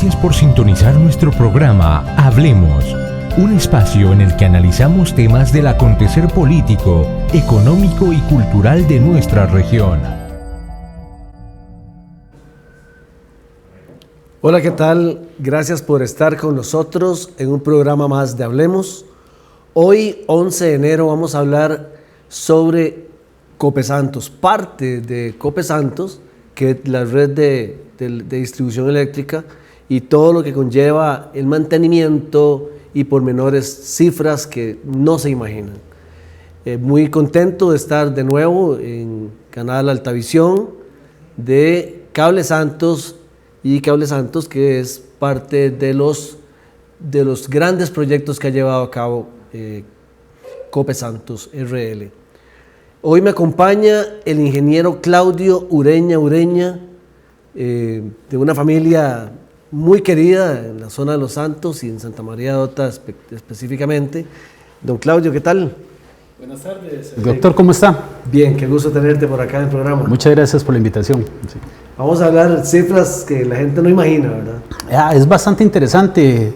Gracias por sintonizar nuestro programa Hablemos, un espacio en el que analizamos temas del acontecer político, económico y cultural de nuestra región. Hola, ¿qué tal? Gracias por estar con nosotros en un programa más de Hablemos. Hoy, 11 de enero, vamos a hablar sobre Copesantos, parte de Copesantos, que es la red de distribución eléctrica y todo lo que conlleva el mantenimiento y pormenores, cifras que no se imaginan. Muy contento de estar de nuevo en Canal Altavisión de Cable Santos, que es parte de los grandes proyectos que ha llevado a cabo Copesantos RL. Hoy me acompaña el ingeniero Claudio Ureña, de una familia muy querida en la zona de Los Santos y en Santa María de Ota específicamente. Don Claudio, ¿qué tal? Buenas tardes. Doctor, ¿cómo está? Bien, qué gusto tenerte por acá en el programa. Muchas gracias por la invitación. Sí. Vamos a hablar cifras que la gente no imagina, ¿verdad? Es bastante interesante,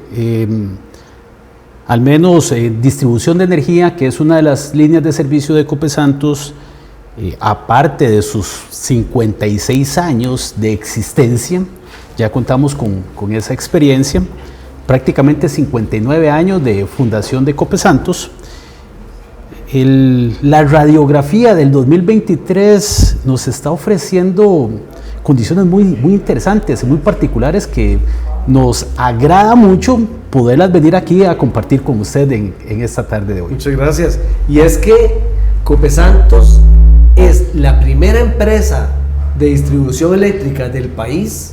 al menos distribución de energía, que es una de las líneas de servicio de Copesantos, aparte de sus 56 años de existencia, ya contamos con esa experiencia, prácticamente 59 años de fundación de Copesantos. La radiografía del 2023 nos está ofreciendo condiciones muy interesantes y muy particulares que nos agrada mucho poderlas venir aquí a compartir con usted en esta tarde de hoy. Muchas gracias. Y es que Copesantos es la primera empresa de distribución eléctrica del país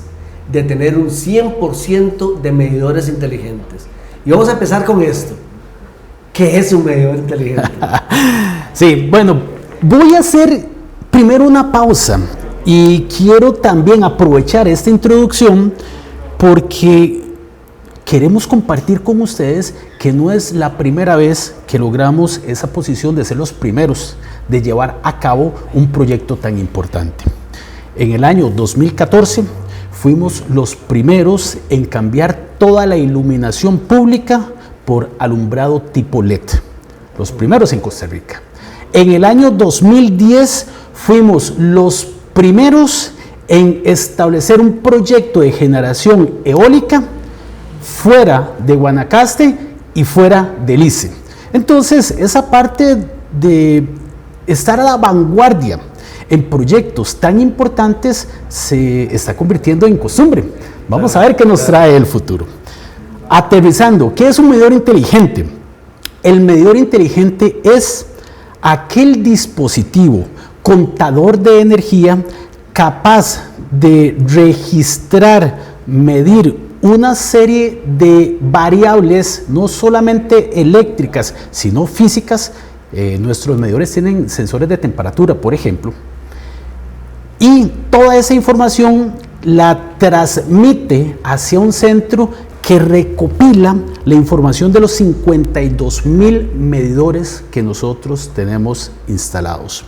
de tener un 100% de medidores inteligentes. Y vamos a empezar con esto. ¿Qué es un medidor inteligente? Sí, bueno, voy a hacer primero una pausa y quiero también aprovechar esta introducción porque queremos compartir con ustedes que no es la primera vez que logramos esa posición de ser los primeros de llevar a cabo un proyecto tan importante. En el año 2014 fuimos los primeros en cambiar toda la iluminación pública por alumbrado tipo LED, los primeros en Costa Rica. En el año 2010 fuimos los primeros en establecer un proyecto de generación eólica fuera de Guanacaste y fuera del ICE. Entonces, esa parte de estar a la vanguardia en proyectos tan importantes se está convirtiendo en costumbre. Vamos a ver qué nos trae el futuro. Aterrizando, ¿qué es un medidor inteligente? El medidor inteligente es aquel dispositivo contador de energía capaz de registrar, medir una serie de variables, no solamente eléctricas, sino físicas. Nuestros medidores tienen sensores de temperatura, por ejemplo, y toda esa información la transmite hacia un centro que recopila la información de los 52,000 medidores que nosotros tenemos instalados.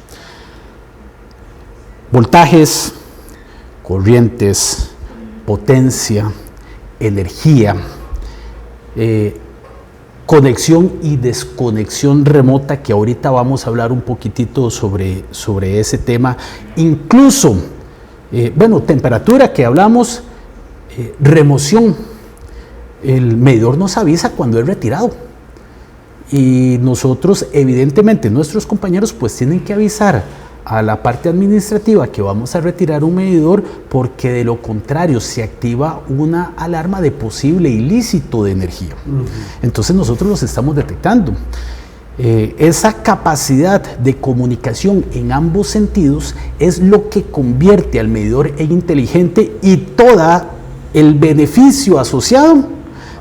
Voltajes, corrientes, potencia, energía, conexión y desconexión remota, que ahorita vamos a hablar un poquitito sobre ese tema. Incluso, temperatura que hablamos, remoción. El medidor nos avisa cuando es retirado. Y nosotros, evidentemente, nuestros compañeros pues tienen que avisar a la parte administrativa que vamos a retirar un medidor, porque de lo contrario se activa una alarma de posible ilícito de energía. Entonces nosotros los estamos detectando. Esa capacidad de comunicación en ambos sentidos es lo que convierte al medidor en inteligente y todo el beneficio asociado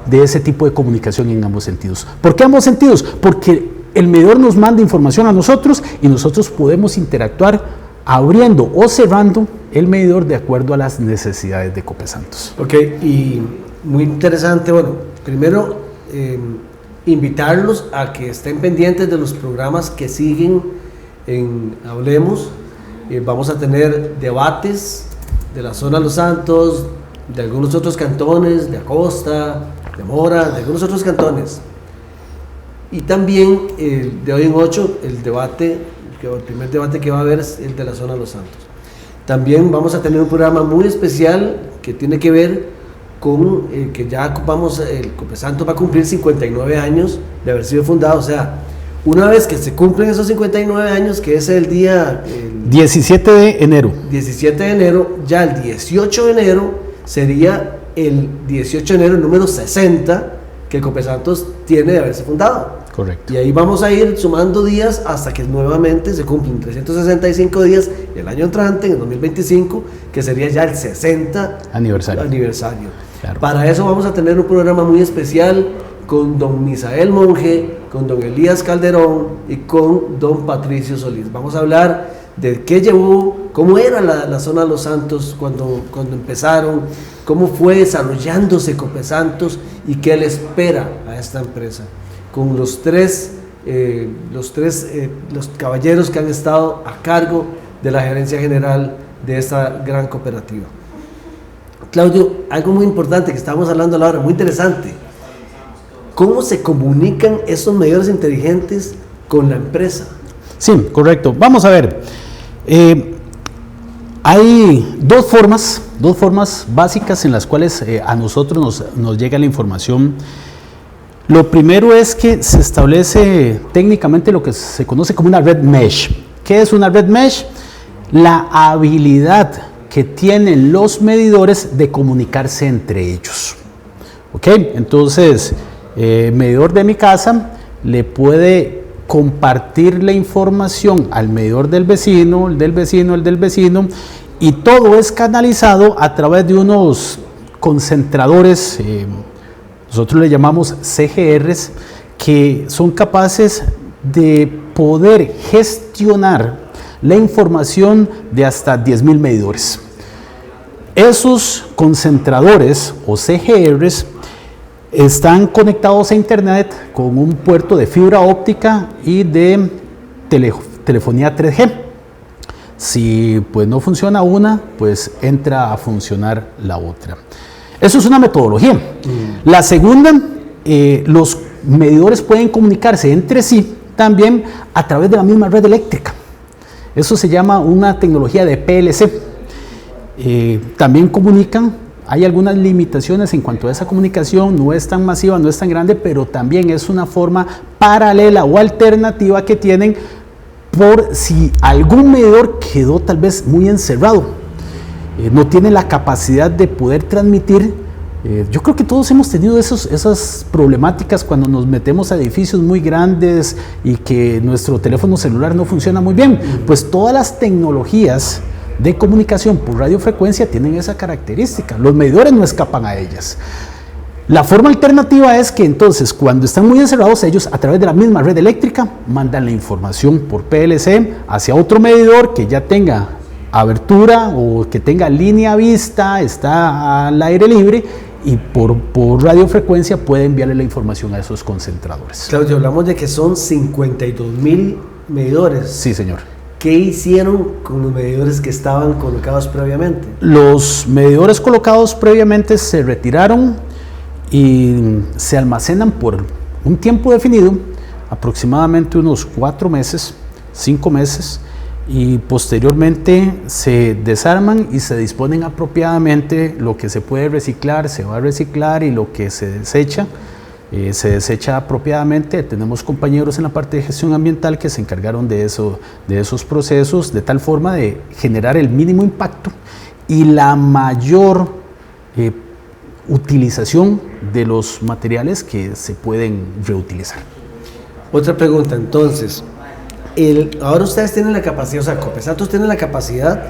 de ese tipo de comunicación en ambos sentidos. ¿Por qué ambos sentidos? Porque el medidor nos manda información a nosotros y nosotros podemos interactuar abriendo o cerrando el medidor de acuerdo a las necesidades de Copesantos. Ok, y muy interesante. Bueno, primero invitarlos a que estén pendientes de los programas que siguen en Hablemos. Vamos a tener debates de la zona de Los Santos, de algunos otros cantones, de Acosta, de Mora, de algunos otros cantones. Y también de hoy en 8, el primer debate que va a haber es el de la zona de Los Santos. También vamos a tener un programa muy especial que tiene que ver con que ya el Copesantos va a cumplir 59 años de haber sido fundado. O sea, una vez que se cumplen esos 59 años, que es el día... 17 de enero. 17 de enero, ya el 18 de enero sería el 18 de enero número 60 que el Copesantos tiene de haberse fundado. Correcto. Y ahí vamos a ir sumando días hasta que nuevamente se cumplen 365 días el año entrante, en el 2025, que sería ya el 60 aniversario. Claro. Para eso vamos a tener un programa muy especial con don Misael Monge, con don Elías Calderón y con don Patricio Solís. Vamos a hablar de qué llevó, cómo era la zona de Los Santos cuando empezaron, cómo fue desarrollándose Copesantos y qué le espera a esta empresa, con los caballeros que han estado a cargo de la gerencia general de esta gran cooperativa. Claudio, algo muy importante que estábamos hablando a la hora, muy interesante. ¿Cómo se comunican esos medidores inteligentes con la empresa? Sí, correcto. Vamos a ver. Hay dos formas básicas en las cuales a nosotros nos llega la información. Lo primero es que se establece técnicamente lo que se conoce como una red mesh. ¿Qué es una red mesh? La habilidad que tienen los medidores de comunicarse entre ellos. ¿Ok? Entonces, medidor de mi casa le puede compartir la información al medidor del vecino, el del vecino, el del vecino, y todo es canalizado a través de unos concentradores, nosotros le llamamos CGRs, que son capaces de poder gestionar la información de hasta 10.000 medidores. Esos concentradores o CGRs están conectados a internet con un puerto de fibra óptica y de telefonía 3G. Si pues no funciona una, pues entra a funcionar la otra. Eso es una metodología. La segunda, los medidores pueden comunicarse entre sí también a través de la misma red eléctrica. Eso se llama una tecnología de PLC. También comunican. Hay algunas limitaciones en cuanto a esa comunicación, no es tan masiva, no es tan grande, pero también es una forma paralela o alternativa que tienen por si algún medidor quedó tal vez muy encerrado, no tiene la capacidad de poder transmitir. Yo creo que todos hemos tenido esas problemáticas cuando nos metemos a edificios muy grandes y que nuestro teléfono celular no funciona muy bien. Pues todas las tecnologías de comunicación por radiofrecuencia tienen esa característica. Los medidores no escapan a ellas. La forma alternativa es que entonces cuando están muy encerrados, ellos a través de la misma red eléctrica mandan la información por PLC hacia otro medidor que ya tenga abertura o que tenga línea vista, está al aire libre, y por radiofrecuencia puede enviarle la información a esos concentradores. Claudio, hablamos de que son 52.000 medidores. Sí, señor. ¿Qué hicieron con los medidores que estaban colocados previamente? Los medidores colocados previamente se retiraron y se almacenan por un tiempo definido, aproximadamente unos 4 meses, 5 meses, y posteriormente se desarman y se disponen apropiadamente. Lo que se puede reciclar se va a reciclar y lo que se desecha apropiadamente. Tenemos compañeros en la parte de gestión ambiental que se encargaron de esos procesos, de tal forma de generar el mínimo impacto y la mayor utilización de los materiales que se pueden reutilizar. Otra pregunta, entonces, ahora ustedes tienen la capacidad, o sea, Copesantos tiene la capacidad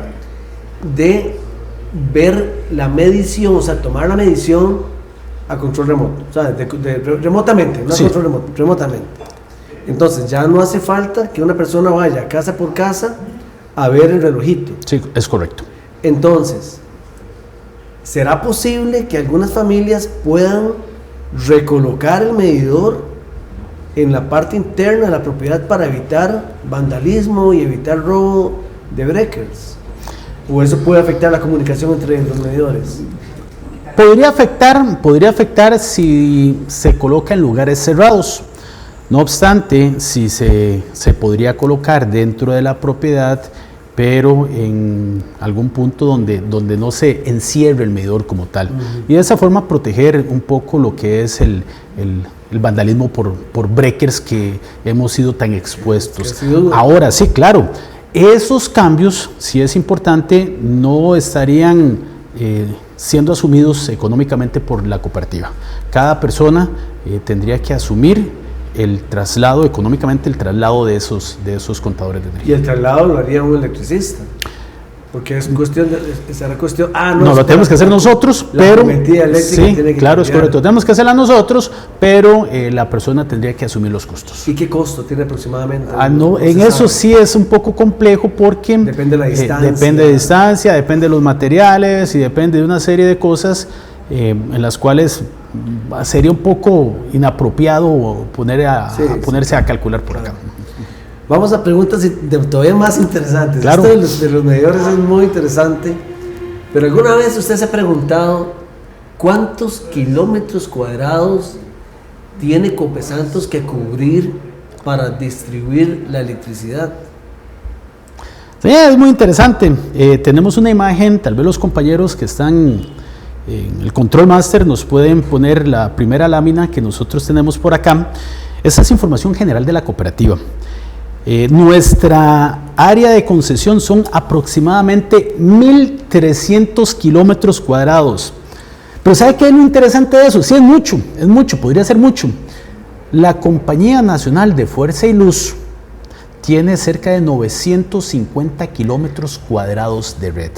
de ver la medición, o sea, tomar la medición a control remoto, o sea, remotamente, no a control remoto, remotamente. Entonces, ya no hace falta que una persona vaya casa por casa a ver el relojito. Sí, es correcto. Entonces, ¿será posible que algunas familias puedan recolocar el medidor en la parte interna de la propiedad para evitar vandalismo y evitar robo de breakers? ¿O eso puede afectar la comunicación entre los medidores? Podría afectar si se coloca en lugares cerrados. No obstante, si se podría colocar dentro de la propiedad, pero en algún punto donde no se encierre el medidor como tal. Y de esa forma proteger un poco lo que es el vandalismo por breakers que hemos sido tan expuestos. Ahora sí, claro, esos cambios, si es importante, no estarían siendo asumidos económicamente por la cooperativa. Cada persona tendría que asumir económicamente el traslado de esos contadores de energía. Y el traslado lo haría un electricista, porque es cuestión no, lo tenemos que hacer nosotros, pero sí, tiene que claro, cambiar. Es correcto, tenemos que hacerla nosotros, pero la persona tendría que asumir los costos. ¿Y qué costo tiene aproximadamente? En eso sí es un poco complejo porque depende de la distancia, depende de los materiales y depende de una serie de cosas en las cuales sería un poco inapropiado ponerse a calcular por acá. Vamos a preguntas todavía más interesantes. Claro. Esto de los medidores es muy interesante, pero ¿alguna vez usted se ha preguntado cuántos kilómetros cuadrados tiene Copesantos que cubrir para distribuir la electricidad? Sí, es muy interesante. Tenemos una imagen, tal vez los compañeros que están en el Control Master nos pueden poner la primera lámina que nosotros tenemos por acá. Esa es información general de la cooperativa. Nuestra área de concesión son aproximadamente 1.300 kilómetros cuadrados. Pero ¿sabe qué es lo interesante de eso? Sí, es mucho, podría ser mucho. La Compañía Nacional de Fuerza y Luz tiene cerca de 950 kilómetros cuadrados de red.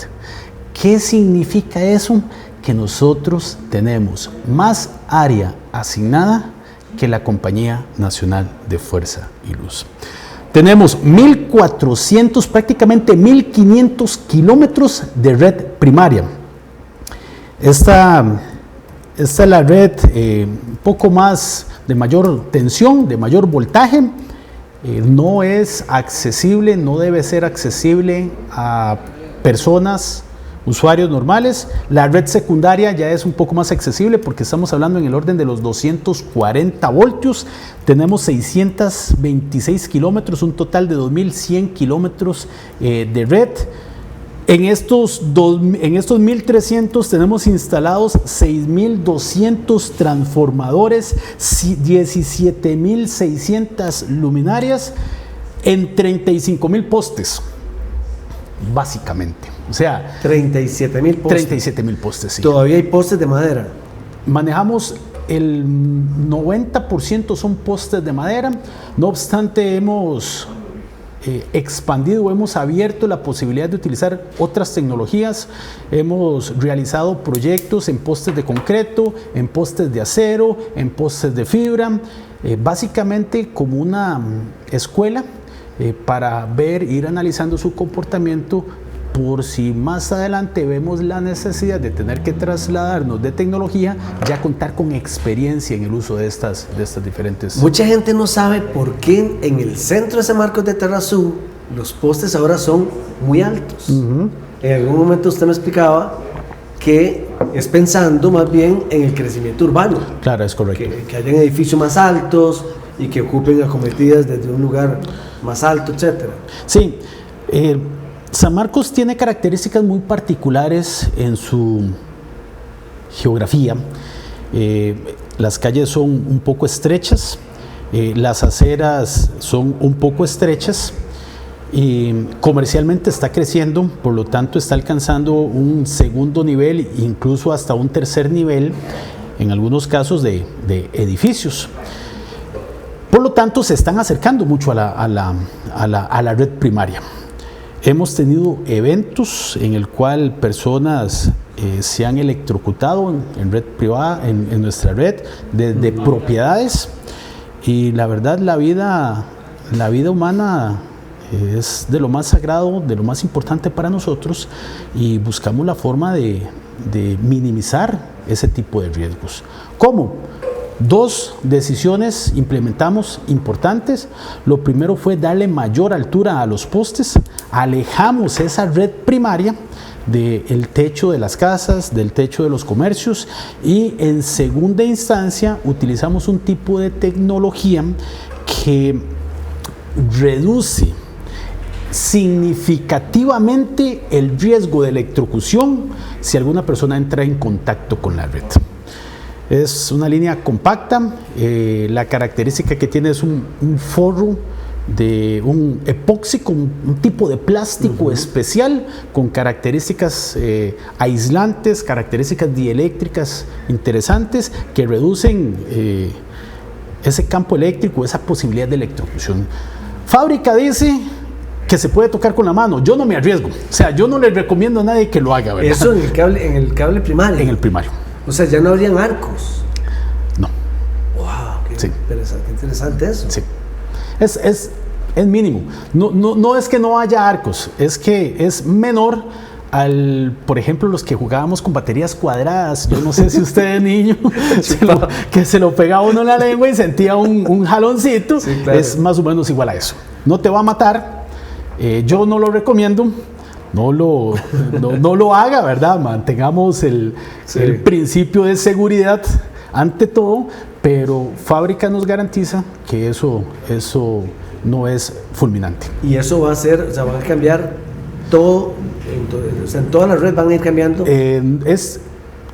¿Qué significa eso? Que nosotros tenemos más área asignada que la Compañía Nacional de Fuerza y Luz. Tenemos 1.400, prácticamente 1.500 kilómetros de red primaria. Esta es la red un poco más de mayor tensión, de mayor voltaje. No es accesible, no debe ser accesible a personas, usuarios normales. La red secundaria ya es un poco más accesible porque estamos hablando en el orden de los 240 voltios. Tenemos 626 kilómetros, un total de 2.100 kilómetros de red. En estos 1.300 tenemos instalados 6.200 transformadores, 17.600 luminarias en 35.000 postes, básicamente. O sea, 37.000 postes. 37.000 postes, sí. Todavía hay postes de madera. Manejamos el 90% son postes de madera. No obstante, hemos expandido, hemos abierto la posibilidad de utilizar otras tecnologías. Hemos realizado proyectos en postes de concreto, en postes de acero, en postes de fibra, básicamente como una escuela para ir analizando su comportamiento, por si más adelante vemos la necesidad de tener que trasladarnos de tecnología, ya contar con experiencia en el uso de estas diferentes. Mucha gente no sabe por qué en el centro de San Marcos de Terrazú los postes ahora son muy altos. En algún momento usted me explicaba que es pensando más bien en el crecimiento urbano. Claro, es correcto. Que hayan edificios más altos y que ocupen acometidas desde un lugar más alto, etcétera. Sí. San Marcos tiene características muy particulares en su geografía. Las calles son un poco estrechas, las aceras son un poco estrechas y comercialmente está creciendo, por lo tanto está alcanzando un segundo nivel, incluso hasta un tercer nivel, en algunos casos de edificios. Por lo tanto se están acercando mucho a la red primaria. Hemos tenido eventos en el cual personas se han electrocutado en red privada, en nuestra red, desde propiedades, y la verdad la vida humana es de lo más sagrado, de lo más importante para nosotros, y buscamos la forma de minimizar ese tipo de riesgos. ¿Cómo? 2 decisiones implementamos importantes. Lo primero fue darle mayor altura a los postes, alejamos esa red primaria del techo de las casas, del techo de los comercios, y en segunda instancia utilizamos un tipo de tecnología que reduce significativamente el riesgo de electrocución si alguna persona entra en contacto con la red. Es una línea compacta, la característica que tiene es un forro de un epóxico, un tipo de plástico especial con características aislantes, características dieléctricas interesantes que reducen ese campo eléctrico, esa posibilidad de electrocución. Fábrica dice que se puede tocar con la mano. Yo no me arriesgo, o sea, yo no le recomiendo a nadie que lo haga, ¿verdad? Eso en el cable primario. En el primario. O sea, ya no habrían arcos. No. Wow, qué Sí. interesante eso. Sí. Es mínimo. No es que no haya arcos, es que es menor al, por ejemplo, los que jugábamos con baterías cuadradas. Yo no sé si usted de niño que se lo pegaba uno en la lengua y sentía un jaloncito. Sí, claro. Es más o menos igual a eso. No te va a matar. Yo no lo recomiendo. No lo haga, ¿verdad? Mantengamos el principio de seguridad ante todo, pero fábrica nos garantiza que eso no es fulminante. Y eso va a ser, o sea, van a cambiar todo, o sea, en toda la red van a ir cambiando.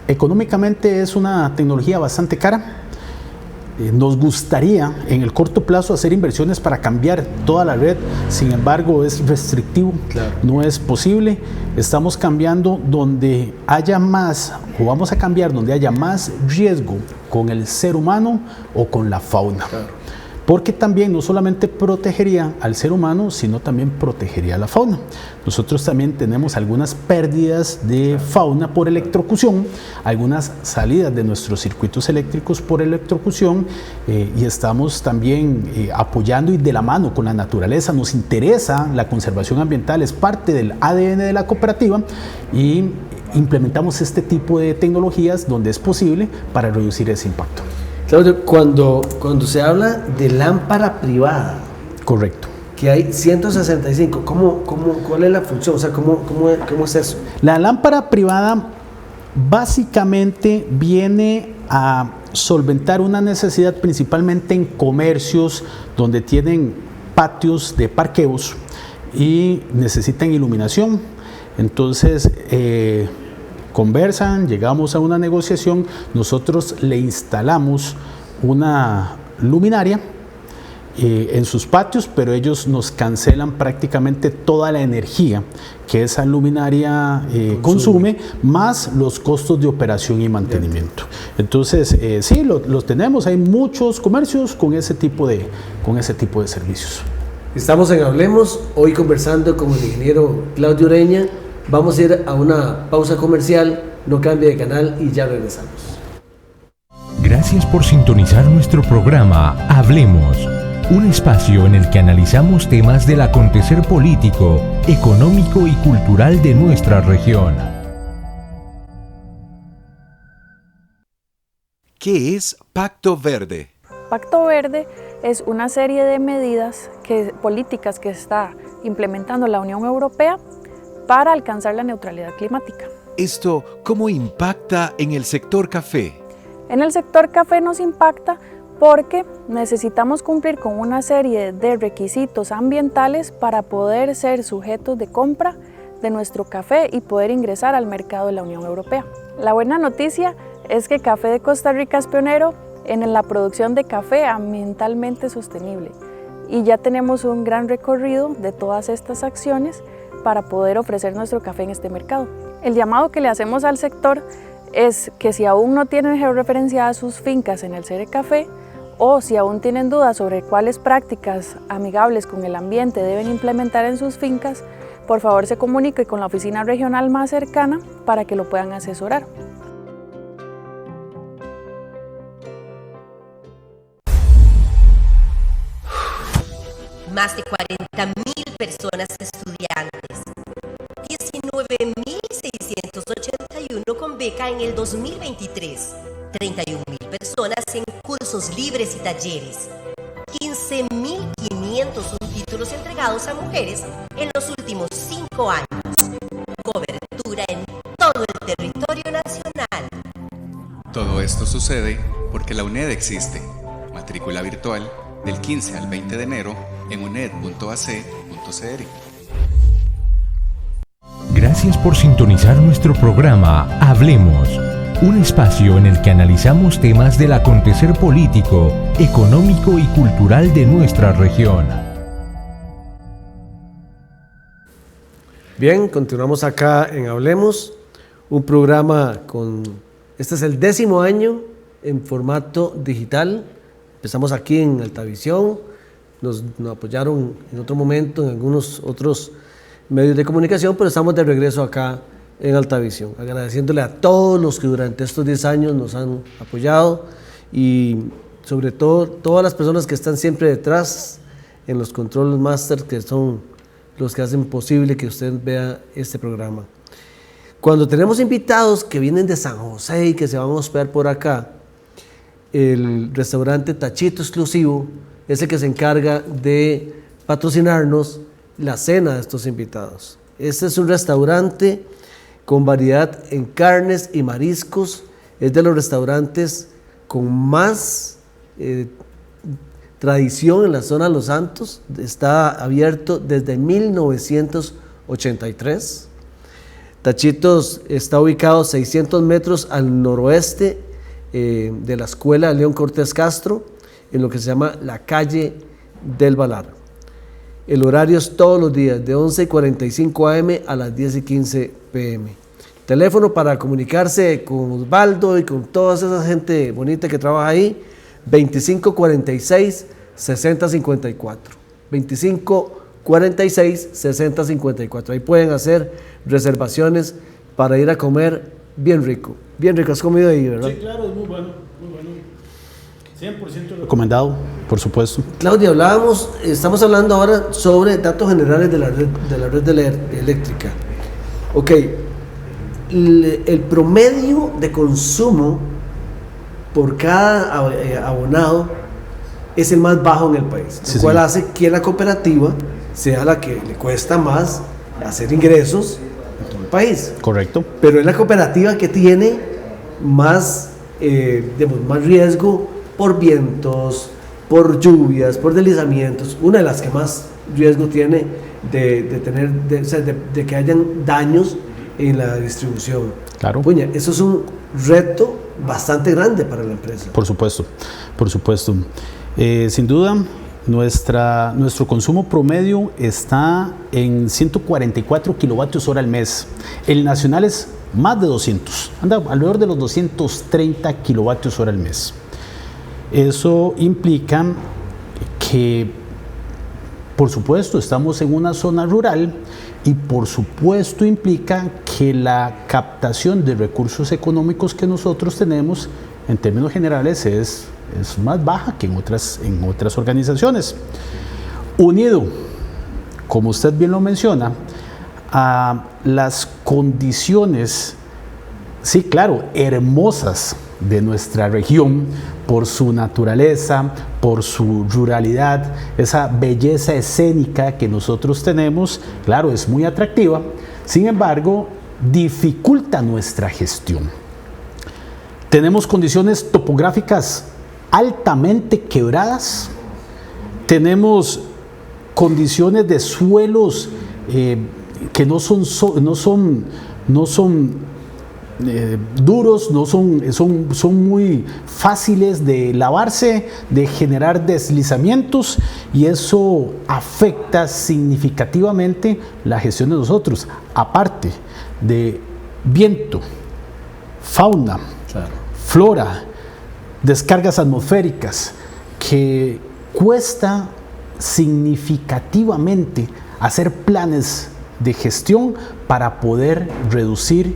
Económicamente es una tecnología bastante cara. Nos gustaría en el corto plazo hacer inversiones para cambiar toda la red, sin embargo es restrictivo, claro. No es posible. Estamos cambiando donde haya más, o vamos a cambiar donde haya más riesgo con el ser humano o con la fauna. Claro. Porque también no solamente protegería al ser humano, sino también protegería a la fauna. Nosotros también tenemos algunas pérdidas de fauna por electrocución, algunas salidas de nuestros circuitos eléctricos por electrocución, y estamos también apoyando y de la mano con la naturaleza. Nos interesa la conservación ambiental, es parte del ADN de la cooperativa, y implementamos este tipo de tecnologías donde es posible para reducir ese impacto. Claudio, cuando se habla de lámpara privada, Correcto. que hay 165, ¿cuál es la función? O sea, ¿cómo es eso? La lámpara privada básicamente viene a solventar una necesidad principalmente en comercios donde tienen patios de parqueos y necesitan iluminación. Entonces, conversan, llegamos a una negociación, nosotros le instalamos una luminaria en sus patios, pero ellos nos cancelan prácticamente toda la energía que esa luminaria consume, más los costos de operación y mantenimiento. Entonces, sí, los tenemos, hay muchos comercios con ese tipo de servicios. Estamos en Hablemos, hoy conversando con el ingeniero Claudio Ureña. Vamos a ir a una pausa comercial, no cambie de canal y ya regresamos. Gracias por sintonizar nuestro programa Hablemos, un espacio en el que analizamos temas del acontecer político, económico y cultural de nuestra región. ¿Qué es Pacto Verde? Pacto Verde es una serie de medidas, políticas que está implementando la Unión Europea para alcanzar la neutralidad climática. ¿Esto cómo impacta en el sector café? En el sector café nos impacta porque necesitamos cumplir con una serie de requisitos ambientales para poder ser sujetos de compra de nuestro café y poder ingresar al mercado de la Unión Europea. La buena noticia es que Café de Costa Rica es pionero en la producción de café ambientalmente sostenible y ya tenemos un gran recorrido de todas estas acciones para poder ofrecer nuestro café en este mercado. El llamado que le hacemos al sector es que si aún no tienen georreferenciadas sus fincas en el CERE Café o si aún tienen dudas sobre cuáles prácticas amigables con el ambiente deben implementar en sus fincas, por favor se comunique con la oficina regional más cercana para que lo puedan asesorar. Más de 40.000 personas estudiantes, 19.681 con beca en el 2023, 31.000 personas en cursos libres y talleres, 15.501 títulos entregados a mujeres en los últimos 5 años, cobertura Todo esto sucede porque la UNED existe. Matrícula virtual del 15 al 20 de enero en uned.ac.cr. Gracias por sintonizar nuestro programa Hablemos, un espacio en el que analizamos temas del acontecer político, económico y cultural de nuestra región. Bien, continuamos acá en Hablemos, un programa este es el 10º año en formato digital. Empezamos aquí en Altavisión, nos apoyaron en otro momento en algunos otros medios de comunicación, pero estamos de regreso acá en Altavisión, agradeciéndole a todos los que durante estos 10 años nos han apoyado y sobre todo todas las personas que están siempre detrás en los control masters, que son los que hacen posible que usted vea este programa. Cuando tenemos invitados que vienen de San José y que se van a hospedar por acá, el restaurante Tachito Exclusivo es el que se encarga de patrocinarnos la cena de estos invitados. Este es un restaurante con variedad en carnes y mariscos, es de los restaurantes con más tradición en la zona de Los Santos, está abierto desde 1983. Tachitos está ubicado 600 metros al noroeste de la escuela León Cortés Castro, en lo que se llama la calle del Valar. El horario es todos los días, de 11:45 am a las 10:15 pm. Teléfono para comunicarse con Osvaldo y con toda esa gente bonita que trabaja ahí, 2546-6054. 2546-6054. Ahí pueden hacer reservaciones para ir a comer bien rico. Bien rico, has comido ahí, ¿verdad? Sí, claro, es muy bueno, muy bueno. 100% recomendado, por supuesto. Claudia, estamos hablando ahora sobre datos generales de la red eléctrica. Ok, el promedio de consumo por cada abonado es el más bajo en el país, lo cual hace que la cooperativa sea la que le cuesta más hacer ingresos en todo el país. Correcto. Pero es la cooperativa que tiene más riesgo por vientos, por lluvias, por deslizamientos. Una de las que más riesgo tiene de que hayan daños en la distribución. Claro. Puña, eso es un reto bastante grande para la empresa. Por supuesto, por supuesto. Sin duda, nuestro consumo promedio está en 144 kilovatios hora al mes. El nacional es más de 200, anda alrededor de los 230 kilovatios hora al mes. Eso implica que, por supuesto, estamos en una zona rural y por supuesto implica que la captación de recursos económicos que nosotros tenemos en términos generales es más baja que en otras organizaciones. Unido, como usted bien lo menciona, a las condiciones, sí, claro, hermosas de nuestra región, por su naturaleza, por su ruralidad, esa belleza escénica que nosotros tenemos, claro, es muy atractiva, sin embargo, dificulta nuestra gestión. Tenemos condiciones topográficas altamente quebradas, tenemos condiciones de suelos que no son duros, son muy fáciles de lavarse, de generar deslizamientos, y eso afecta significativamente la gestión de nosotros, aparte de viento, fauna, flora, descargas atmosféricas, que cuesta significativamente hacer planes de gestión para poder reducir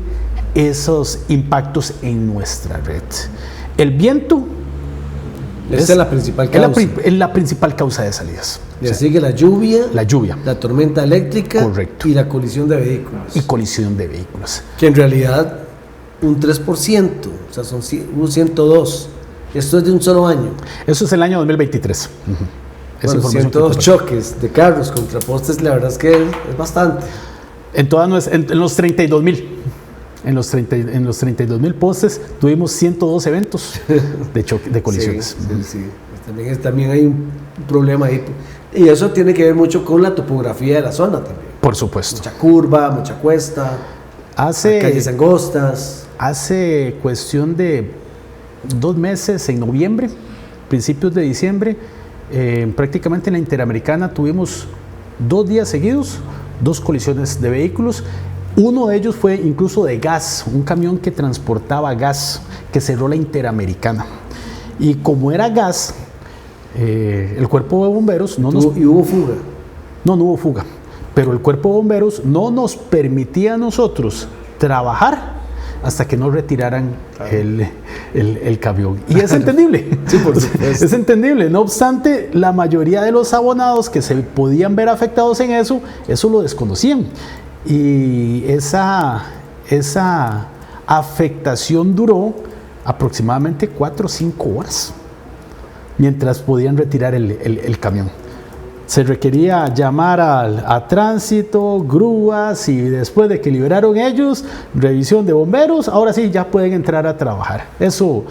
esos impactos en nuestra red. El viento es la principal causa. Es la principal causa de salidas. Le sigue la lluvia, la tormenta eléctrica. Correcto. Y la colisión de vehículos. Que en realidad un 3%, o sea, hubo 102. Esto es de un solo año. Eso es el año 2023. Bueno, 102 choques de carros contra postes, la verdad es que es bastante. En los 32,000. En los 32.000 postes tuvimos 102 eventos de colisiones. También hay un problema ahí. Y eso tiene que ver mucho con la topografía de la zona también. Por supuesto. Mucha curva, mucha cuesta, calles angostas. Hace cuestión de 2 meses, en noviembre, principios de diciembre, prácticamente en la Interamericana tuvimos 2 días seguidos, 2 colisiones de vehículos. Uno de ellos fue incluso de gas, un camión que transportaba gas, que cerró la Interamericana. Y como era gas, el cuerpo de bomberos ¿Y hubo fuga? No hubo fuga. Pero el cuerpo de bomberos no nos permitía a nosotros trabajar hasta que no retiraran el camión. Y es entendible. Sí, por supuesto. Es entendible. No obstante, la mayoría de los abonados que se podían ver afectados en eso lo desconocían. Y esa afectación duró aproximadamente 4 o 5 horas, mientras podían retirar el camión. Se requería llamar a tránsito, grúas, y después de que liberaron ellos, revisión de bomberos, ahora sí ya pueden entrar a trabajar. Eso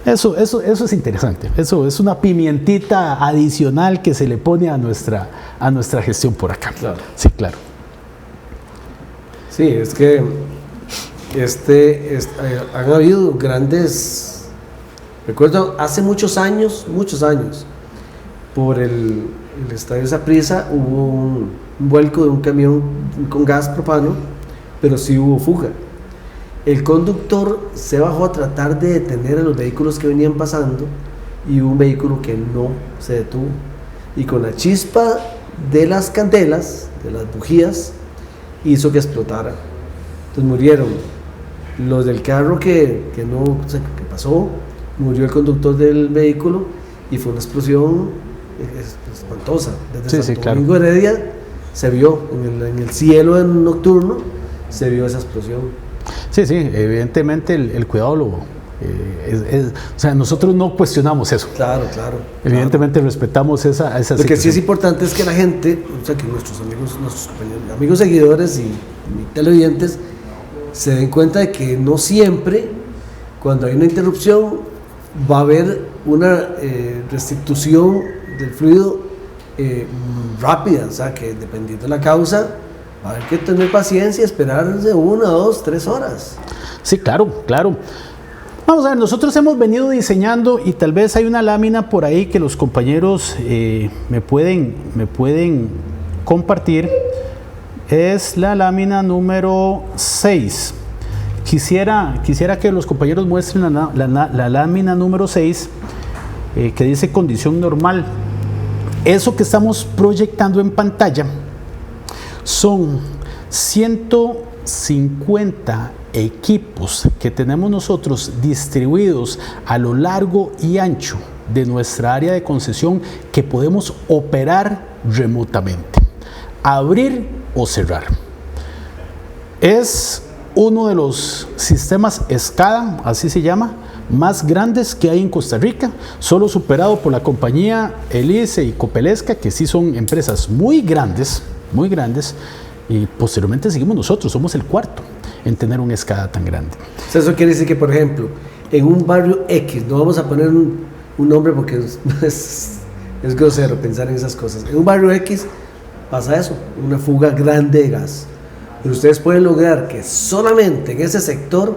es interesante. Eso es una pimientita adicional que se le pone a nuestra gestión por acá. Claro. Sí, claro. Sí, es que han habido grandes. Recuerdo hace muchos años, por el estadio Saprissa hubo un vuelco de un camión con gas propano, pero sí hubo fuga. El conductor se bajó a tratar de detener a los vehículos que venían pasando y hubo un vehículo que no se detuvo. Y con la chispa de las candelas, de las bujías, hizo que explotara. Entonces murieron los del carro que pasó, murió el conductor del vehículo y fue una explosión espantosa. Desde Santo Domingo Heredia se vio en el cielo nocturno, se vio esa explosión. Sí, evidentemente el cuidado o sea, nosotros no cuestionamos eso. Claro. Evidentemente respetamos esa Lo situación. que sí es importante es que la gente, o sea, que nuestros amigos seguidores y televidentes se den cuenta de que no siempre, cuando hay una interrupción, va a haber una restitución del fluido rápida. O sea, que dependiendo de la causa, va a haber que tener paciencia y esperarse 1, 2, 3 horas. Sí, claro. Vamos a ver, nosotros hemos venido diseñando, y tal vez hay una lámina por ahí que los compañeros me pueden compartir. Es la lámina número 6. Quisiera que los compañeros muestren la lámina número 6, que dice condición normal. Eso que estamos proyectando en pantalla son 150 equipos que tenemos nosotros distribuidos a lo largo y ancho de nuestra área de concesión, que podemos operar remotamente, abrir o cerrar. Es uno de los sistemas SCADA, así se llama, más grandes que hay en Costa Rica, solo superado por la compañía Elise y Copelesca, que sí son empresas muy grandes, y posteriormente seguimos nosotros, somos el 4 en tener un SCADA tan grande. Eso quiere decir que, por ejemplo, en un barrio X, no vamos a poner un nombre porque es grosero pensar en esas cosas, en un barrio X pasa eso, una fuga grande de gas, pero ustedes pueden lograr que solamente en ese sector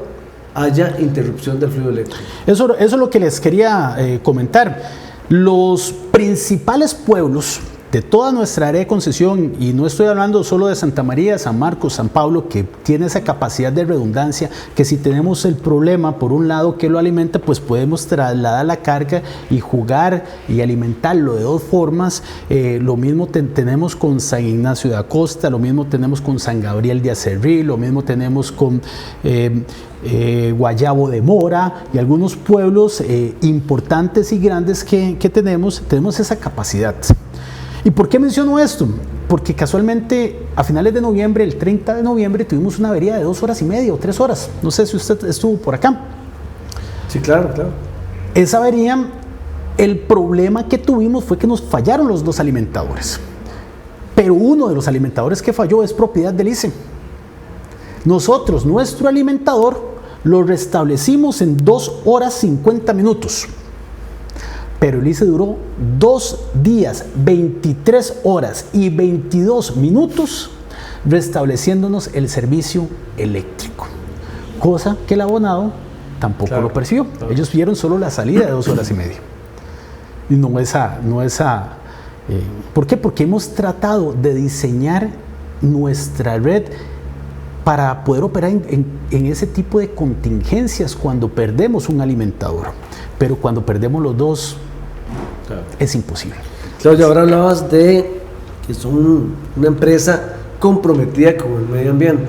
haya interrupción del fluido eléctrico. Eso es lo que les quería comentar. Los principales pueblos de toda nuestra área de concesión, y no estoy hablando solo de Santa María, San Marcos, San Pablo, que tiene esa capacidad de redundancia, que si tenemos el problema por un lado que lo alimenta, pues podemos trasladar la carga y jugar y alimentarlo de 2 formas. Lo mismo tenemos con San Ignacio de Acosta, lo mismo tenemos con San Gabriel de Acerrí, lo mismo tenemos con Guayabo de Mora y algunos pueblos importantes y grandes que tenemos esa capacidad. ¿Y por qué menciono esto? Porque casualmente a finales de noviembre, el 30 de noviembre, tuvimos una avería de 2 horas y media o 3 horas. No sé si usted estuvo por acá. Sí, claro. Esa avería, el problema que tuvimos fue que nos fallaron los 2 alimentadores. Pero uno de los alimentadores que falló es propiedad del ICE. Nosotros, nuestro alimentador, lo restablecimos en 2 horas 50 minutos. Pero el ICE duró 2 días, 23 horas y 22 minutos restableciéndonos el servicio eléctrico. Cosa que el abonado tampoco lo percibió. Ellos vieron solo la salida de 2 horas y media. Y no esa ¿por qué? Porque hemos tratado de diseñar nuestra red para poder operar en ese tipo de contingencias cuando perdemos un alimentador. Pero cuando perdemos los dos, es imposible. Claudio, ahora hablabas de que son una empresa comprometida con el medio ambiente.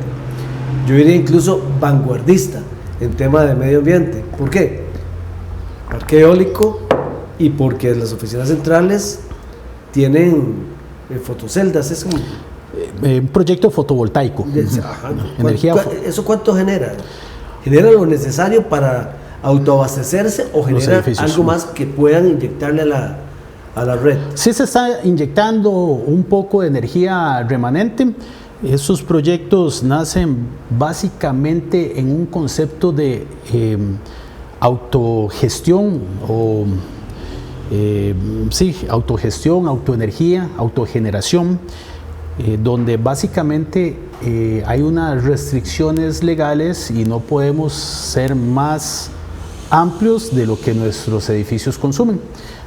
Yo diría incluso vanguardista en tema de medio ambiente. ¿Por qué? Parque eólico y porque las oficinas centrales tienen fotoceldas. Es un proyecto fotovoltaico. ¿Eso cuánto genera? ¿Genera lo necesario para autoabastecerse o genera algo más que puedan inyectarle a la red? Sí, se está inyectando un poco de energía remanente. Esos proyectos nacen básicamente en un concepto de autogestión o autogestión, autoenergía, autogeneración, donde básicamente hay unas restricciones legales y no podemos ser más amplios de lo que nuestros edificios consumen.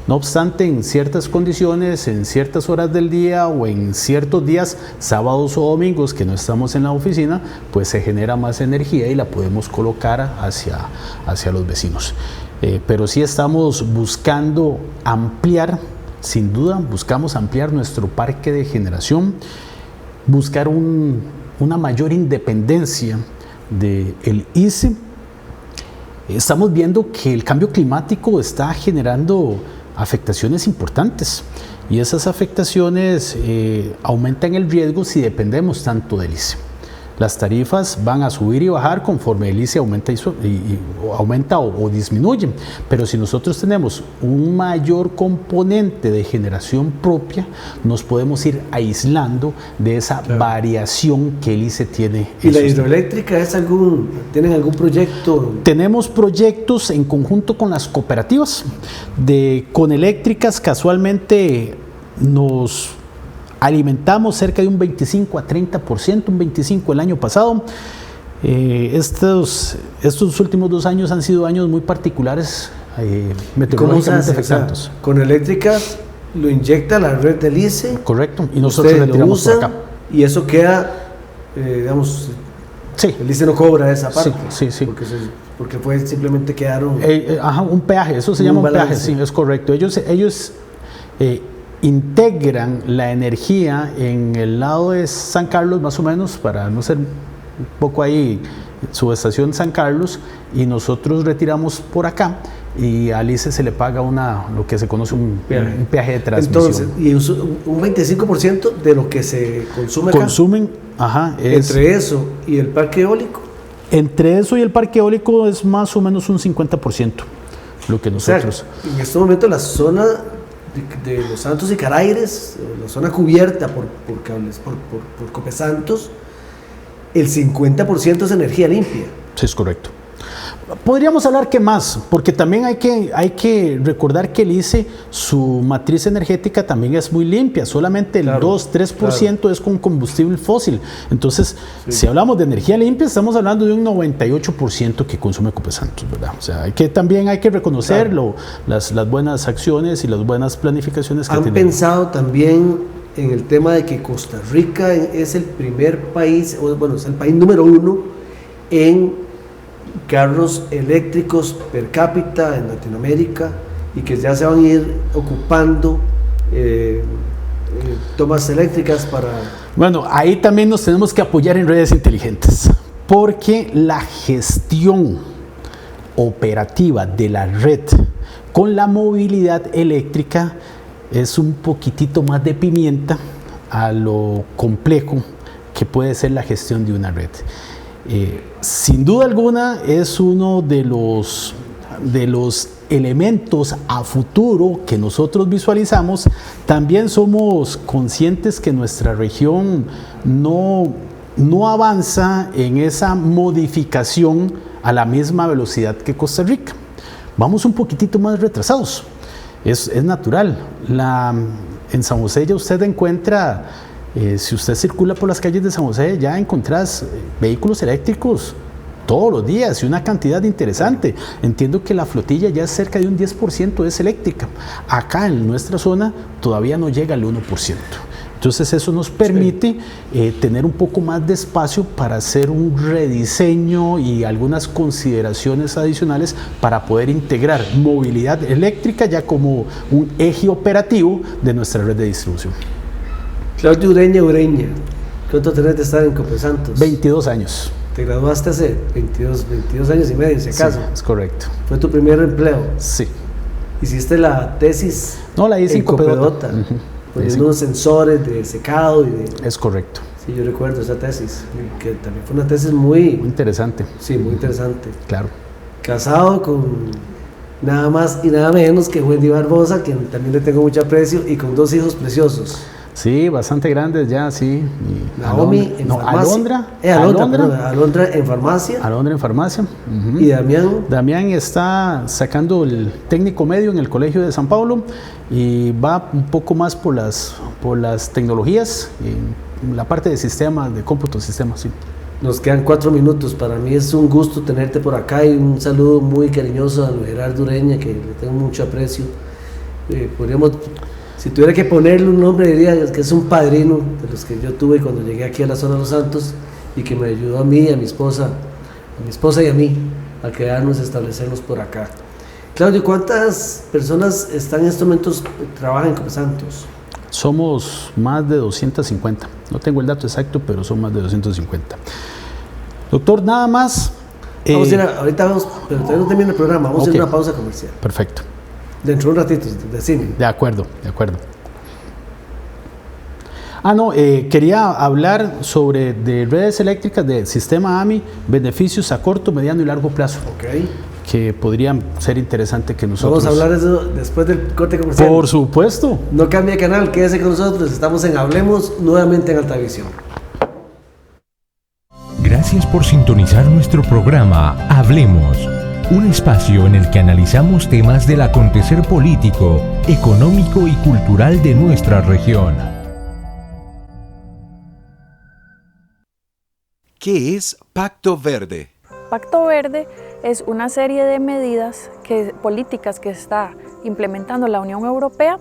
No obstante, en ciertas condiciones, en ciertas horas del día o en ciertos días, sábados o domingos que no estamos en la oficina, pues se genera más energía y la podemos colocar hacia los vecinos. Pero sí estamos buscando ampliar, sin duda, buscamos ampliar nuestro parque de generación, buscar una mayor independencia del ICE. Estamos viendo que el cambio climático está generando afectaciones importantes y esas afectaciones aumentan el riesgo si dependemos tanto del ICE. Las tarifas van a subir y bajar conforme el ICE aumenta o disminuye, pero si nosotros tenemos un mayor componente de generación propia, nos podemos ir aislando de esa variación que el ICE tiene. ¿Y la hidroeléctrica tienen algún proyecto? Tenemos proyectos en conjunto con las cooperativas de Coneléctricas. Casualmente nos alimentamos cerca de un 25 a 30%, un 25% el año pasado. Estos últimos 2 años han sido años muy particulares, meteorológicamente afectados. Coneléctricas lo inyecta a la red del ICE. Correcto, y nosotros retiramos por acá. Y eso queda, digamos, sí. El ICE no cobra esa parte. Sí. Porque fue simplemente quedaron... un peaje, eso se llama un peaje, sí, es correcto. Ellos integran la energía en el lado de San Carlos, más o menos, para no ser un poco ahí, subestación San Carlos, y nosotros retiramos por acá, y al ICE se le paga lo que se conoce un peaje de transmisión. Entonces, y un 25% de lo que se consume acá. Consumen, entre eso y el parque eólico. Entre eso y el parque eólico es más o menos un 50%, lo que nosotros... O sea, en este momento la zona de Los Santos y Caraires, la zona cubierta por Cope Santos, el 50% es energía limpia. Sí, es correcto. Podríamos hablar que más, porque también hay que recordar que el ICE, su matriz energética también es muy limpia, solamente el 2-3% es con combustible fósil. Entonces, si hablamos de energía limpia, estamos hablando de un 98% que consume Cope Santos, ¿verdad? O sea, también hay que reconocer las buenas acciones y las buenas planificaciones que tenemos. ¿Han pensado también en el tema de que Costa Rica es el primer país, es el país número 1 en carros eléctricos per cápita en Latinoamérica y que ya se van a ir ocupando tomas eléctricas para... Bueno, ahí también nos tenemos que apoyar en redes inteligentes, porque la gestión operativa de la red con la movilidad eléctrica es un poquitito más de pimienta a lo complejo que puede ser la gestión de una red. Sin duda alguna es uno de los elementos a futuro que nosotros visualizamos. También somos conscientes que nuestra región no no avanza en esa modificación a la misma velocidad que Costa Rica. Vamos un poquitito más retrasados. Es natural. En San José ya usted encuentra, si usted circula por las calles de San José, ya encontrás vehículos eléctricos todos los días y una cantidad interesante. Entiendo que la flotilla ya es cerca de un 10% es eléctrica. Acá en nuestra zona todavía no llega al 1%. Entonces eso nos permite tener un poco más de espacio para hacer un rediseño y algunas consideraciones adicionales para poder integrar movilidad eléctrica ya como un eje operativo de nuestra red de distribución. Claudio Ureña, ¿cuánto tenés de estar en Copesantos? 22 años. Te graduaste hace 22 años y medio, en ese caso. Sí, es correcto. ¿Fue tu primer empleo? Sí. ¿Hiciste la tesis? No, la hice en Copedota. Poniendo unos sensores de secado y de... Es correcto. Sí, yo recuerdo esa tesis, que también fue una tesis muy interesante. Sí, muy interesante. Claro. Casado con nada más y nada menos que Wendy Barbosa, quien también le tengo mucho aprecio, y con 2 hijos preciosos. Sí, bastante grandes ya, sí. Naomi en farmacia. Alondra en farmacia. Alondra en farmacia. ¿Y Damián? Damián está sacando el técnico medio en el Colegio de San Pablo y va un poco más por las tecnologías, y la parte de sistemas, de cómputo sistemas, sí. Nos quedan 4 minutos. Para mí es un gusto tenerte por acá y un saludo muy cariñoso a Gerardo Ureña, que le tengo mucho aprecio. Podríamos... Si tuviera que ponerle un nombre, diría que es un padrino de los que yo tuve cuando llegué aquí a la zona de Los Santos y que me ayudó a mí, a mi esposa y a mí a quedarnos, a establecernos por acá. Claudio, ¿cuántas personas están en estos momentos, trabajan en Copesantos? Somos más de 250. No tengo el dato exacto, pero son más de 250. Doctor, nada más. Vamos a ir ahorita vamos, pero todavía no termina el programa, vamos a ir a una pausa comercial. Perfecto. Dentro de un ratito, de cine. De acuerdo. Quería hablar sobre de redes eléctricas del sistema AMI, beneficios a corto, mediano y largo plazo. Que podrían ser interesantes que nosotros... Vamos a hablar de eso después del corte comercial. Por supuesto. No cambie de canal, quédese con nosotros. Estamos en Hablemos, nuevamente en Altavisión. Gracias por sintonizar nuestro programa Hablemos, un espacio en el que analizamos temas del acontecer político, económico y cultural de nuestra región. ¿Qué es Pacto Verde? Pacto Verde es una serie de medidas, políticas que está implementando la Unión Europea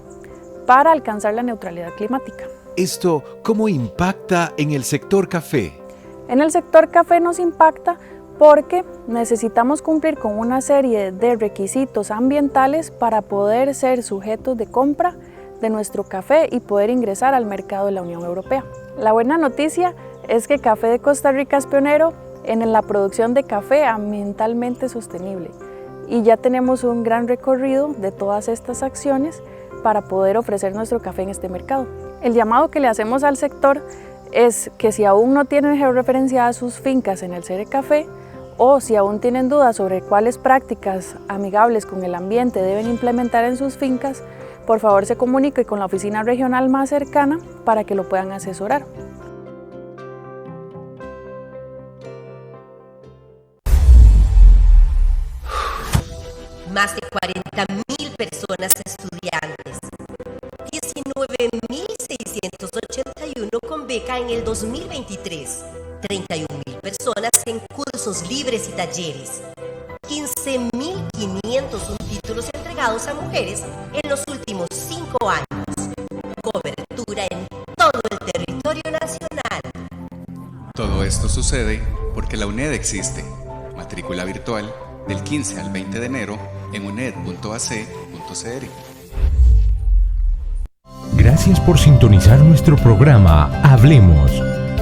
para alcanzar la neutralidad climática. ¿Esto cómo impacta en el sector café? En el sector café nos impacta porque necesitamos cumplir con una serie de requisitos ambientales para poder ser sujetos de compra de nuestro café y poder ingresar al mercado de la Unión Europea. La buena noticia es que Café de Costa Rica es pionero en la producción de café ambientalmente sostenible y ya tenemos un gran recorrido de todas estas acciones para poder ofrecer nuestro café en este mercado. El llamado que le hacemos al sector es que si aún no tienen georreferenciadas sus fincas en el CERE Café, o si aún tienen dudas sobre cuáles prácticas amigables con el ambiente deben implementar en sus fincas, por favor se comunique con la oficina regional más cercana para que lo puedan asesorar. Más de 40.000 personas estudiantes, 19.681 con beca en el 2023, 31.000 personas en cursos libres y talleres, 15.501 títulos entregados a mujeres en los últimos 5 años, cobertura en todo el territorio nacional. Todo esto sucede porque la UNED existe. Matrícula virtual del 15 al 20 de enero en uned.ac.cr. Gracias por sintonizar nuestro programa Hablemos,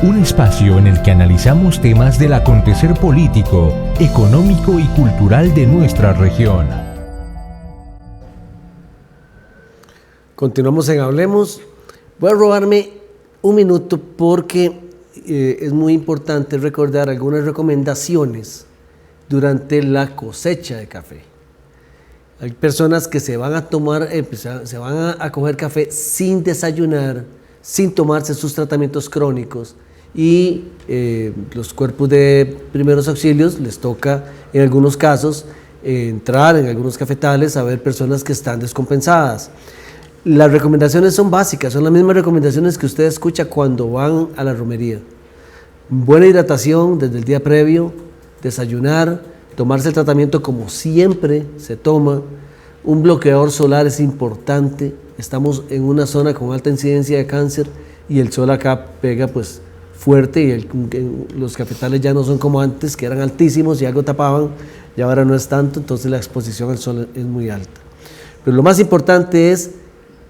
un espacio en el que analizamos temas del acontecer político, económico y cultural de nuestra región. Continuamos en Hablemos. Voy a robarme un minuto porque es muy importante recordar algunas recomendaciones durante la cosecha de café. Hay personas que se van a coger café sin desayunar, sin tomarse sus tratamientos crónicos y los cuerpos de primeros auxilios les toca en algunos casos entrar en algunos cafetales a ver personas que están descompensadas. Las recomendaciones son básicas, son las mismas recomendaciones que usted escucha cuando van a la romería. Buena hidratación desde el día previo, desayunar, tomarse el tratamiento como siempre se toma. Un bloqueador solar es importante. Estamos en una zona con alta incidencia de cáncer y el sol acá pega pues fuerte y los cafetales ya no son como antes, que eran altísimos y algo tapaban, y ahora no es tanto, entonces la exposición al sol es muy alta. Pero lo más importante es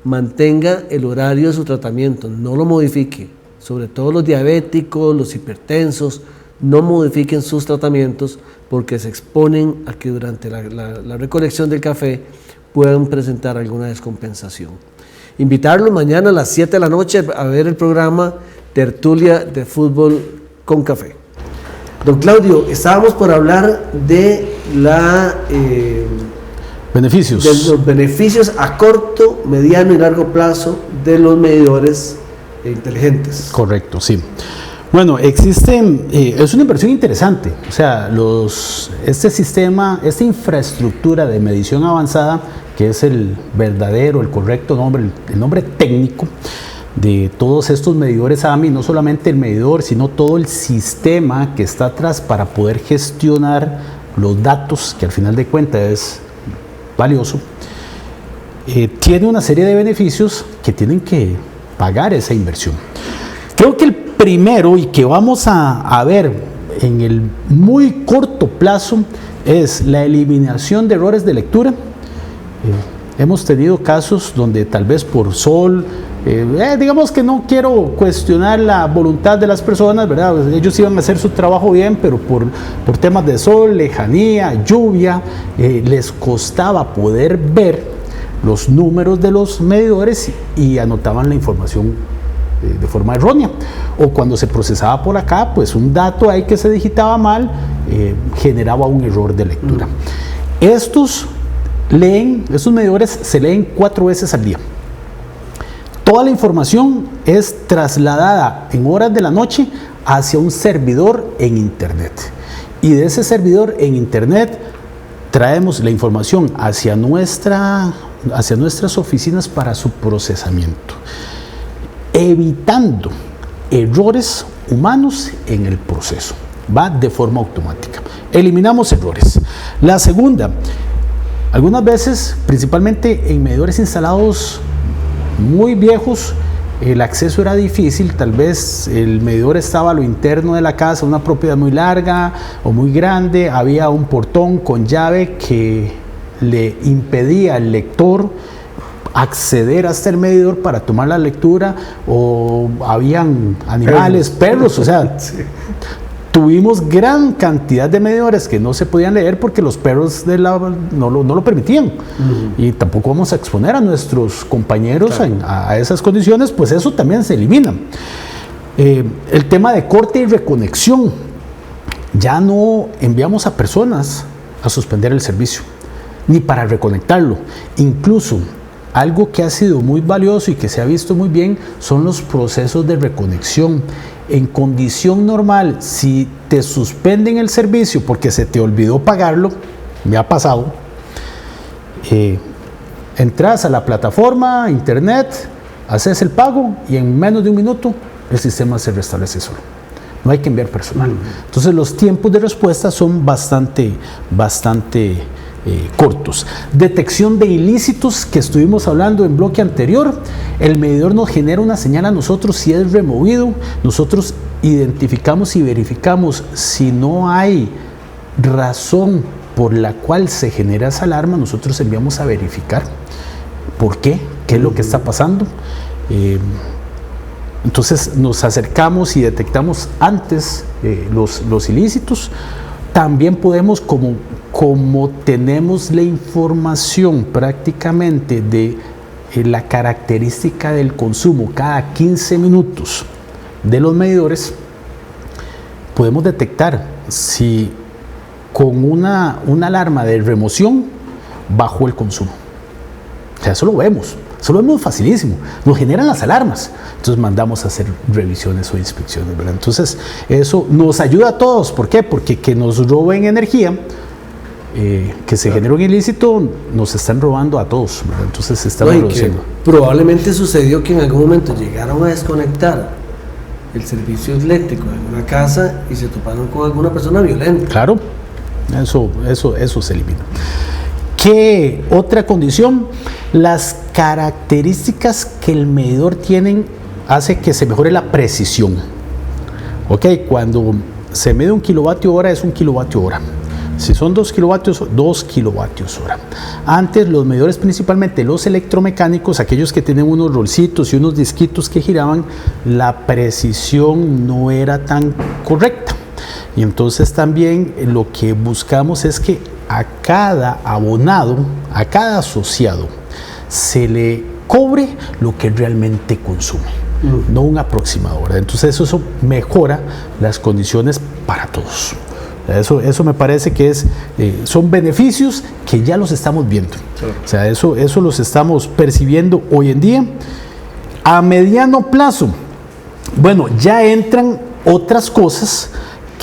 mantenga el horario de su tratamiento, no lo modifique, sobre todo los diabéticos, los hipertensos, no modifiquen sus tratamientos porque se exponen a que durante la recolección del café puedan presentar alguna descompensación. Invitarlos mañana a las 7 de la noche a ver el programa Tertulia de Fútbol con Café. Don Claudio, estábamos por hablar de beneficios. De los beneficios a corto, mediano y largo plazo de los medidores inteligentes. Correcto, sí. Bueno, es una inversión interesante. O sea, este sistema, esta infraestructura de medición avanzada, que es el verdadero, el correcto nombre, el nombre técnico de todos estos medidores AMI, no solamente el medidor, sino todo el sistema que está atrás para poder gestionar los datos, que al final de cuentas es valioso, tiene una serie de beneficios que tienen que pagar esa inversión. Creo que el primero, y que vamos a ver en el muy corto plazo, es la eliminación de errores de lectura. Hemos tenido casos donde tal vez por sol, digamos que no quiero cuestionar la voluntad de las personas, ¿verdad? Ellos iban a hacer su trabajo bien, pero por temas de sol, lejanía, lluvia, les costaba poder ver los números de los medidores y anotaban la información de forma errónea. O cuando se procesaba por acá, pues un dato ahí que se digitaba mal generaba un error de lectura. Estos medidores se leen 4 veces al día. Toda la información es trasladada en horas de la noche hacia un servidor en Internet. Y de ese servidor en Internet traemos la información hacia nuestras oficinas para su procesamiento, evitando errores humanos en el proceso. Va de forma automática. Eliminamos errores. La segunda, algunas veces, principalmente en medidores instalados muy viejos, el acceso era difícil, tal vez el medidor estaba a lo interno de la casa, una propiedad muy larga o muy grande, había un portón con llave que le impedía al lector acceder hasta el medidor para tomar la lectura, o habían animales, perros, o sea, sí. Tuvimos gran cantidad de medidores que no se podían leer porque los perros no lo permitían. Y tampoco vamos a exponer a nuestros compañeros a esas condiciones, pues eso también se elimina. El tema de corte y reconexión, ya no enviamos a personas a suspender el servicio, ni para reconectarlo. Incluso algo que ha sido muy valioso y que se ha visto muy bien son los procesos de reconexión. En condición normal, si te suspenden el servicio porque se te olvidó pagarlo, me ha pasado, entras a la plataforma, internet, haces el pago y en menos de un minuto el sistema se restablece solo. No hay que enviar personal. Entonces los tiempos de respuesta son bastante cortos. Detección de ilícitos, que estuvimos hablando en bloque anterior. El medidor nos genera una señal a nosotros si es removido. Nosotros identificamos y verificamos si no hay razón por la cual se genera esa alarma. Nosotros enviamos a verificar por qué es lo que está pasando. Entonces nos acercamos y detectamos antes los ilícitos. También podemos, como tenemos la información prácticamente de la característica del consumo cada 15 minutos de los medidores, podemos detectar si con una alarma de remoción bajó el consumo. sea, eso lo vemos facilísimo. Nos generan las alarmas. Entonces mandamos a hacer revisiones o inspecciones, ¿verdad? Entonces eso nos ayuda a todos. ¿Por qué? Porque que nos roben energía, que se genere un ilícito, nos están robando a todos, ¿verdad? Entonces se está reduciendo. Probablemente sucedió que en algún momento llegaron a desconectar el servicio eléctrico en una casa y se toparon con alguna persona violenta. Claro, eso se elimina. ¿Qué otra condición? Las características que el medidor tiene hace que se mejore la precisión. Ok, cuando se mide 1 kilovatio hora es 1 kilovatio hora. Si son 2 kilovatios, 2 kilovatios hora. Antes los medidores, principalmente los electromecánicos, aquellos que tienen unos rolcitos y unos disquitos que giraban, la precisión no era tan correcta. Y entonces también lo que buscamos es que a cada abonado, a cada asociado, se le cobre lo que realmente consume, no un aproximado, ¿verdad? Entonces eso mejora las condiciones para todos. Eso me parece que son beneficios que ya los estamos viendo. Claro. O sea, eso los estamos percibiendo hoy en día. A mediano plazo, bueno, ya entran otras cosas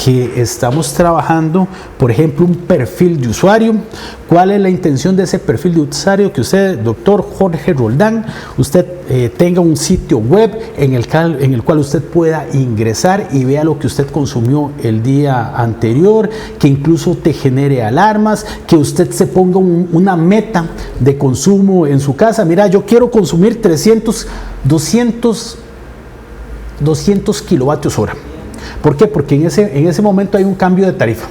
que estamos trabajando, por ejemplo, un perfil de usuario. ¿Cuál es la intención de ese perfil de usuario? Que usted, doctor Jorge Roldán, usted tenga un sitio web en el cual usted pueda ingresar y vea lo que usted consumió el día anterior, que incluso te genere alarmas, que usted se ponga una meta de consumo en su casa. Mira, yo quiero consumir 200 kilovatios hora. ¿Por qué? Porque en ese momento hay un cambio de tarifa.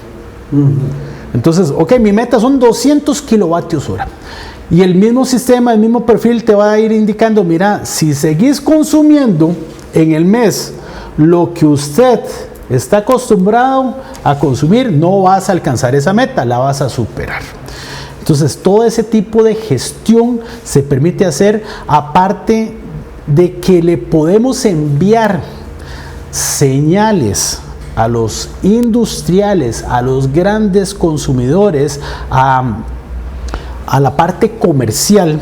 Entonces, ok, mi meta son 200 kilovatios hora. Y el mismo sistema, el mismo perfil te va a ir indicando, mira, si seguís consumiendo en el mes lo que usted está acostumbrado a consumir, no vas a alcanzar esa meta, la vas a superar. Entonces, todo ese tipo de gestión se permite hacer, aparte de que le podemos enviar señales a los industriales, a los grandes consumidores, a la parte comercial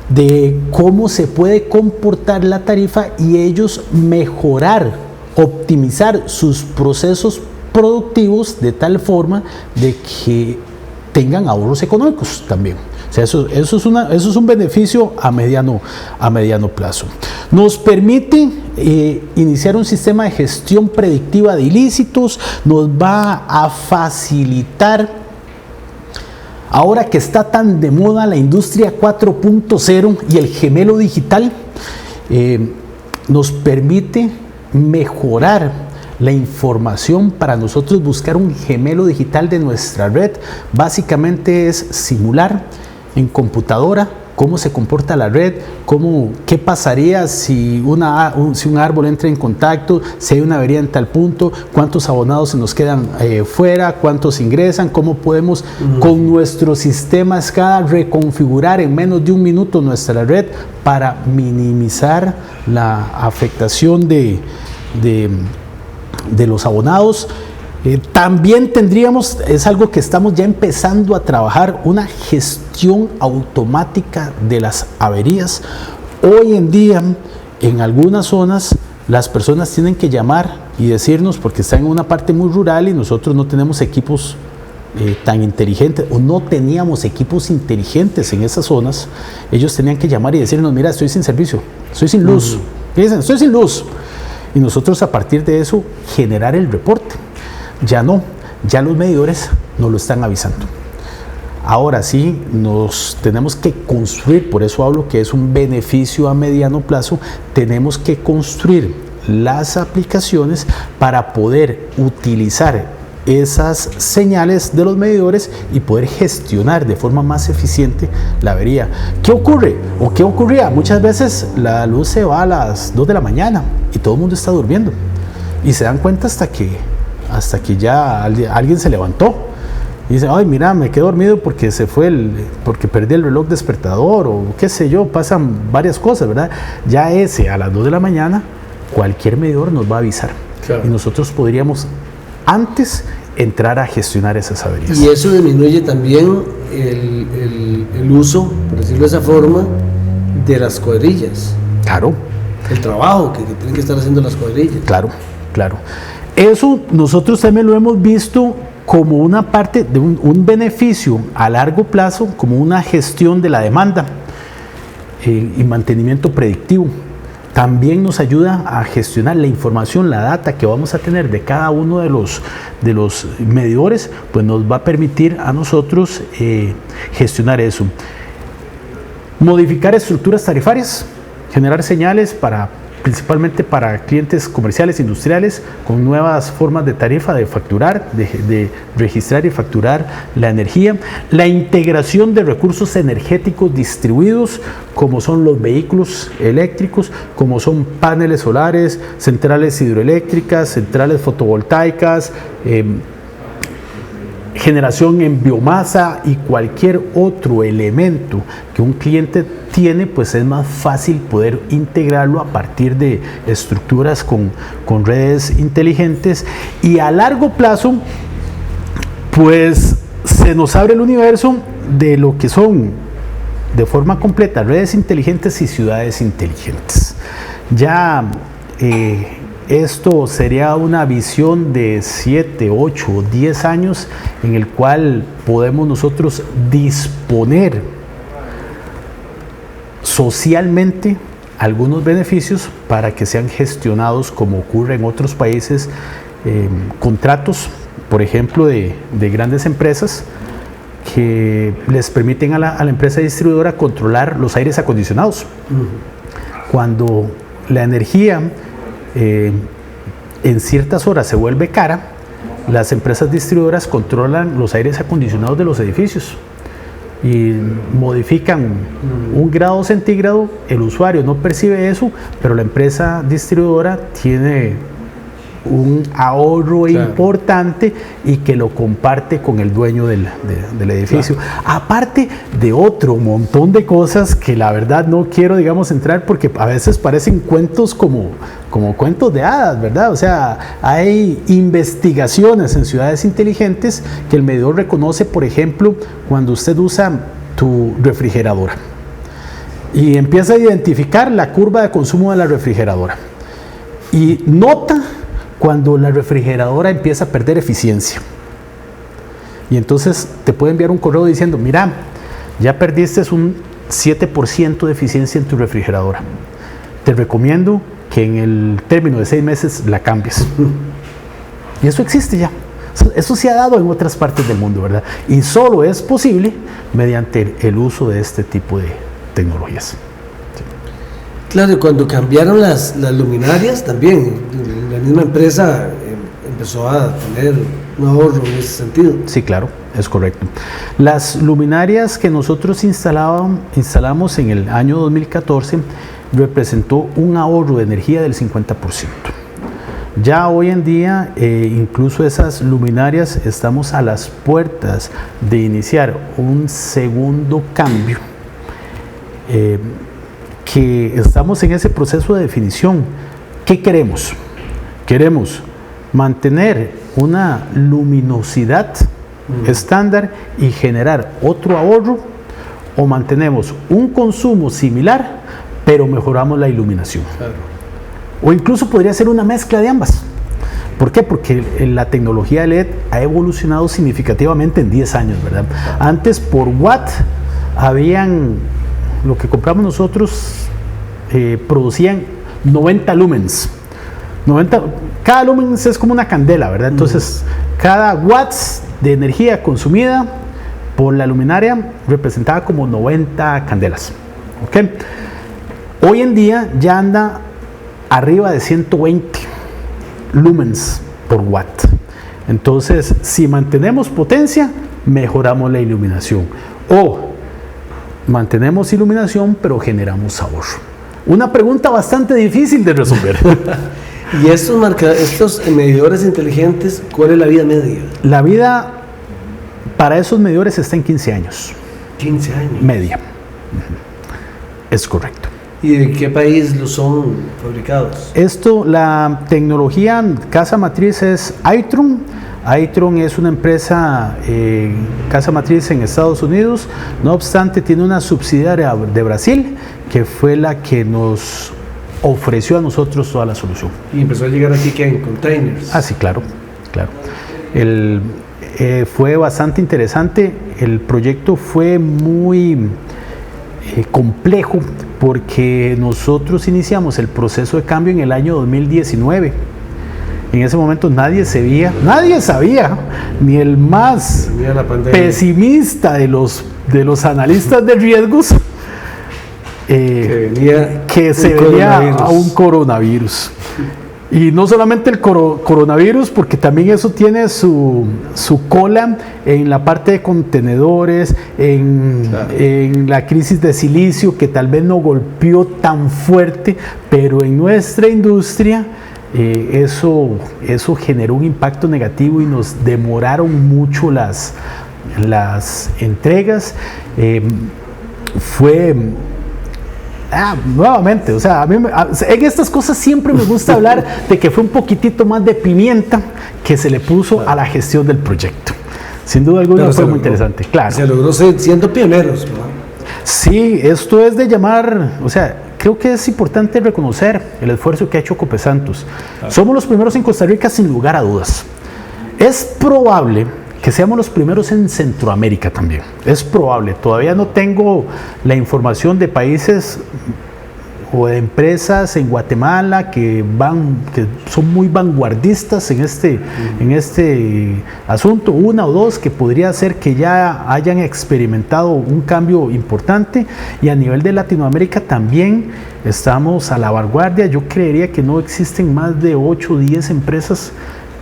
de cómo se puede comportar la tarifa y ellos mejorar, optimizar sus procesos productivos de tal forma de que tengan ahorros económicos también. O sea, eso es un beneficio a mediano plazo. Nos permite iniciar un sistema de gestión predictiva de ilícitos, nos va a facilitar, ahora que está tan de moda la industria 4.0 y el gemelo digital, nos permite mejorar la información para nosotros buscar un gemelo digital de nuestra red. Básicamente es simular en computadora cómo se comporta la red, qué pasaría si un árbol entra en contacto, si hay una avería en tal punto, cuántos abonados se nos quedan fuera, cuántos ingresan, cómo podemos con nuestro sistema SCADA reconfigurar en menos de 1 minuto nuestra red para minimizar la afectación de los abonados. También tendríamos, es algo que estamos ya empezando a trabajar, una gestión automática de las averías. Hoy en día, en algunas zonas, las personas tienen que llamar y decirnos, porque están en una parte muy rural y nosotros no tenemos equipos tan inteligentes, o no teníamos equipos inteligentes en esas zonas. Ellos tenían que llamar y decirnos, mira, estoy sin servicio, estoy sin luz. ¿Qué dicen? Estoy sin luz. Y nosotros, a partir de eso, generar el reporte. Ya no, ya los medidores nos lo están avisando. Ahora sí, nos tenemos que construir, por eso hablo que es un beneficio a mediano plazo, tenemos que construir las aplicaciones para poder utilizar esas señales de los medidores y poder gestionar de forma más eficiente la avería. ¿Qué ocurre? ¿O qué ocurría? Muchas veces la luz se va a las 2 de la mañana y todo el mundo está durmiendo y se dan cuenta hasta que ya alguien se levantó y dice, ay, mira, me quedé dormido porque porque perdí el reloj despertador o qué sé yo, pasan varias cosas, ¿verdad? Ya a las 2 de la mañana cualquier medidor nos va a avisar. Claro. Y nosotros podríamos antes entrar a gestionar esas averías. Y eso disminuye también el uso, por decirlo de esa forma, de las cuadrillas. Claro. El trabajo que tienen que estar haciendo las cuadrillas. Claro, claro. Eso nosotros también lo hemos visto como una parte de un beneficio a largo plazo, como una gestión de la demanda y mantenimiento predictivo. También nos ayuda a gestionar la información, la data que vamos a tener de cada uno de los medidores, pues nos va a permitir a nosotros gestionar eso. Modificar estructuras tarifarias, generar señales principalmente para clientes comerciales, industriales, con nuevas formas de tarifa, de facturar, de registrar y facturar la energía. La integración de recursos energéticos distribuidos, como son los vehículos eléctricos, como son paneles solares, centrales hidroeléctricas, centrales fotovoltaicas, generación en biomasa y cualquier otro elemento que un cliente tiene, pues es más fácil poder integrarlo a partir de estructuras con redes inteligentes, y a largo plazo pues se nos abre el universo de lo que son de forma completa redes inteligentes y ciudades inteligentes. Ya esto sería una visión de 7, 8 o 10 años en el cual podemos nosotros disponer socialmente algunos beneficios para que sean gestionados como ocurre en otros países, contratos, por ejemplo, de grandes empresas que les permiten a la empresa distribuidora controlar los aires acondicionados. Cuando la energía en ciertas horas se vuelve cara, las empresas distribuidoras controlan los aires acondicionados de los edificios y modifican 1 grado centígrado. El usuario no percibe eso, pero la empresa distribuidora tiene un ahorro importante y que lo comparte con el dueño del edificio. Aparte de otro montón de cosas que la verdad no quiero, digamos, entrar porque a veces parecen cuentos como cuentos de hadas, ¿verdad? O sea, hay investigaciones en ciudades inteligentes que el medidor reconoce, por ejemplo, cuando usted usa tu refrigeradora y empieza a identificar la curva de consumo de la refrigeradora y nota cuando la refrigeradora empieza a perder eficiencia, y entonces te puede enviar un correo diciendo: mira, ya perdiste un 7% de eficiencia en tu refrigeradora, te recomiendo que en el término de 6 meses la cambies. Y eso existe ya, eso se ha dado en otras partes del mundo, ¿verdad? Y solo es posible mediante el uso de este tipo de tecnologías. Claro, y cuando cambiaron las luminarias también, la misma empresa empezó a tener un ahorro en ese sentido. Sí, claro, es correcto. Las luminarias que nosotros instalamos en el año 2014 representó un ahorro de energía del 50%. Ya hoy en día, incluso esas luminarias, estamos a las puertas de iniciar un segundo cambio, que estamos en ese proceso de definición. ¿Qué queremos? Queremos mantener una luminosidad estándar y generar otro ahorro, o mantenemos un consumo similar pero mejoramos la iluminación. Claro. O incluso podría ser una mezcla de ambas. ¿Por qué? Porque la tecnología LED ha evolucionado significativamente en 10 años, ¿verdad? Antes por watt habían, lo que compramos nosotros, producían 90 lumens. Cada lumens es como una candela, ¿verdad? Entonces, cada watts de energía consumida por la luminaria representaba como 90 candelas. ¿Okay? Hoy en día ya anda arriba de 120 lumens por watt. Entonces, si mantenemos potencia, mejoramos la iluminación. O mantenemos iluminación, pero generamos ahorro. Una pregunta bastante difícil de resolver. Y estos medidores inteligentes, ¿cuál es la vida media? La vida para esos medidores está en 15 años. 15 años. Media. Es correcto. ¿Y de qué país los son fabricados? La tecnología casa matriz es Itron. Itron es una empresa casa matriz en Estados Unidos, no obstante tiene una subsidiaria de Brasil que fue la que nos ofreció a nosotros toda la solución. Y empezó a llegar aquí que en containers. Ah, sí, claro. Fue bastante interesante, el proyecto fue muy complejo porque nosotros iniciamos el proceso de cambio en el año 2019. En ese momento nadie sabía, ni el más pesimista de los analistas de riesgos, que se venía a un coronavirus. Y no solamente el coronavirus, porque también eso tiene su cola en la parte de contenedores, en la crisis de silicio, que tal vez no golpeó tan fuerte, pero en nuestra industria eso generó un impacto negativo y nos demoraron mucho las entregas. Nuevamente, o sea, en estas cosas siempre me gusta hablar de que fue un poquitito más de pimienta que se le puso a la gestión del proyecto. Sin duda alguna fue muy interesante, claro. Se logró siendo pioneros, ¿verdad? Sí, esto es de llamar, o sea, creo que es importante reconocer el esfuerzo que ha hecho Copesantos. Somos los primeros en Costa Rica sin lugar a dudas. Es probable que seamos los primeros en Centroamérica también. Es probable. Todavía no tengo la información de países o de empresas en Guatemala que son muy vanguardistas en este asunto. Una o dos que podría ser que ya hayan experimentado un cambio importante, y a nivel de Latinoamérica también estamos a la vanguardia. Yo creería que no existen más de 8 o 10 empresas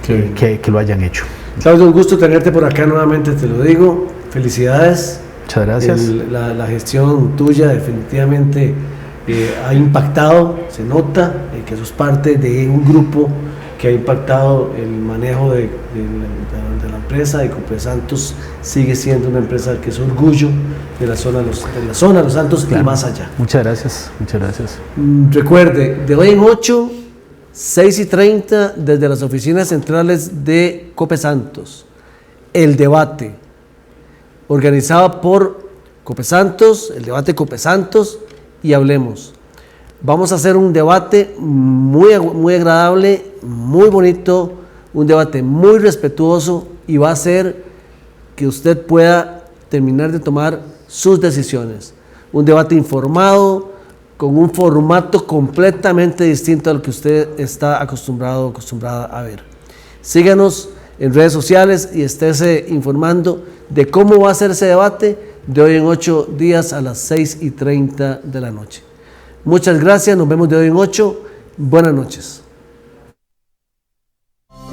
que lo hayan hecho. Claudio, un gusto tenerte por acá nuevamente, te lo digo. Felicidades. Muchas gracias. La gestión tuya definitivamente ha impactado, se nota que sos parte de un grupo que ha impactado el manejo de la empresa. De Copesantos sigue siendo una empresa que es orgullo de la zona de Los Santos, claro, y más allá. Muchas gracias. Recuerde, de hoy en 8, 6:30, desde las oficinas centrales de Copesantos, el debate organizado por Copesantos, el debate Copesantos y Hablemos. Vamos a hacer un debate muy agradable, muy bonito, un debate muy respetuoso, y va a hacer que usted pueda terminar de tomar sus decisiones. Un debate informado, con un formato completamente distinto al que usted está acostumbrada a ver. Síganos en redes sociales y estése informando de cómo va a ser ese debate de hoy en 8 días a las 6:30 de la noche. Muchas gracias, nos vemos de hoy en 8. Buenas noches.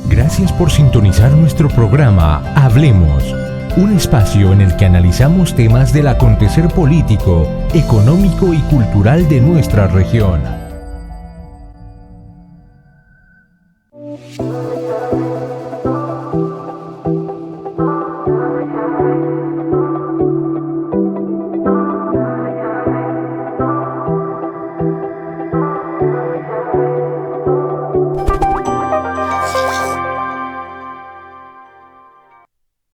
Gracias por sintonizar nuestro programa Hablemos, un espacio en el que analizamos temas del acontecer político, económico y cultural de nuestra región.